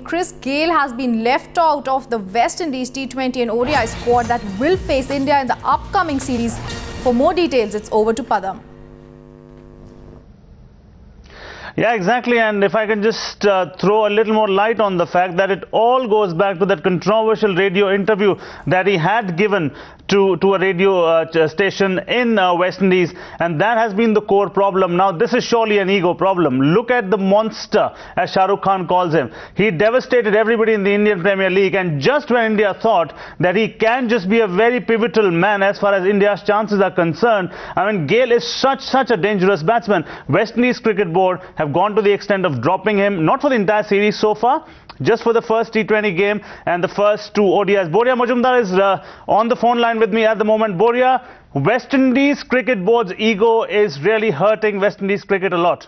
Chris Gayle has been left out of the West Indies T20 and ODI squad that will face India in the upcoming series. For more details, it's over to Padam. Yeah, exactly. And if I can just throw a little more light on the fact that it all goes back to that controversial radio interview that he had given to a radio station in West Indies, and that has been the core problem. Now, this is surely an ego problem. Look at the monster, as Shah Rukh Khan calls him. He devastated everybody in the Indian Premier League, and just when India thought that he can just be a very pivotal man as far as India's chances are concerned, I mean, Gayle is such a dangerous batsman. West Indies Cricket Board have gone to the extent of dropping him, not for the entire series so far, just for the first T20 game and the first two ODIs. Boria Majumdar is on the phone line with me at the moment. Boria, West Indies Cricket Board's ego is really hurting West Indies cricket a lot.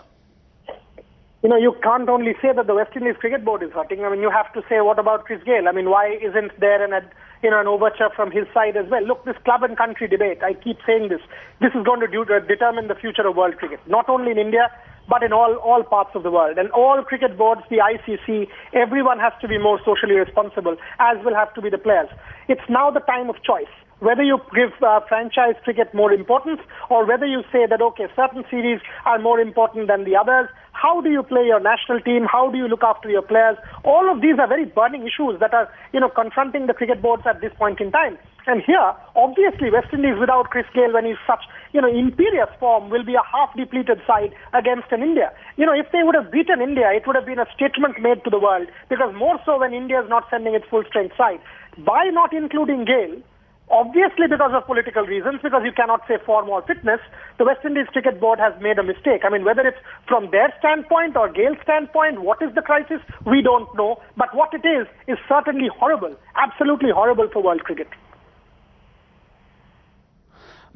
You know, you can't only say that the West Indies Cricket Board is hurting. I mean, you have to say, what about Chris Gayle? I mean, why isn't there an overture from his side as well? Look, this club and country debate, I keep saying this is going to determine the future of world cricket, not only in India, but in all parts of the world. And all cricket boards, the ICC, everyone has to be more socially responsible, as will have to be the players. It's now the time of choice. Whether you give franchise cricket more importance, or whether you say that, okay, certain series are more important than the others. How do you play your national team? How do you look after your players? All of these are very burning issues that are, confronting the cricket boards at this point in time. And here, obviously, West Indies without Chris Gayle, when he's such, imperious form, will be a half-depleted side against an India. If they would have beaten India, it would have been a statement made to the world, because more so when India is not sending its full-strength side. By not including Gayle, obviously because of political reasons, because you cannot say form or fitness, the West Indies Cricket Board has made a mistake. I mean, whether it's from their standpoint or Gayle's standpoint, what is the crisis? We don't know. But what it is certainly horrible, absolutely horrible for world cricket.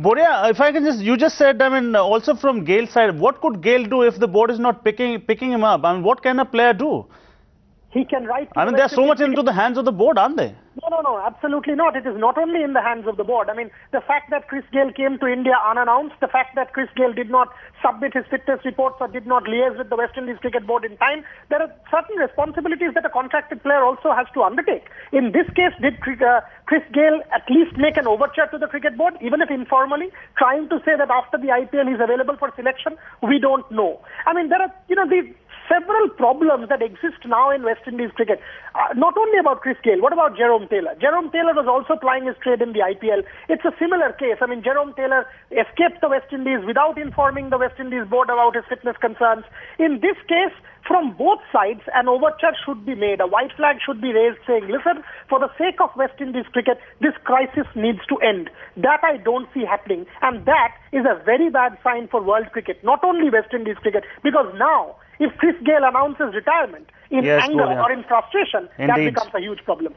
Boria, if I can you just said, I mean, also from Gayle's side, what could Gayle do if the board is not picking him up? I mean, what can a player do? He can write. I mean, they're so much into the hands of the board, aren't they? No, absolutely not. It is not only in the hands of the board. I mean, the fact that Chris Gayle came to India unannounced, the fact that Chris Gayle did not submit his fitness reports or did not liaise with the West Indies Cricket Board in time, there are certain responsibilities that a contracted player also has to undertake. In this case, did Chris Gayle at least make an overture to the Cricket Board, even if informally, trying to say that after the IPL he's available for selection? We don't know. I mean, there are, these several problems that exist now in West Indies cricket. Not only about Chris Gayle, what about Jerome Taylor? Jerome Taylor was also plying his trade in the IPL. It's a similar case. I mean, Jerome Taylor escaped the West Indies without informing the West Indies board about his fitness concerns. In this case, from both sides, an overture should be made. A white flag should be raised saying, listen, for the sake of West Indies cricket, this crisis needs to end. That I don't see happening. And that is a very bad sign for world cricket, not only West Indies cricket, because now, if Chris Gayle announces retirement in anger or in frustration, that becomes a huge problem.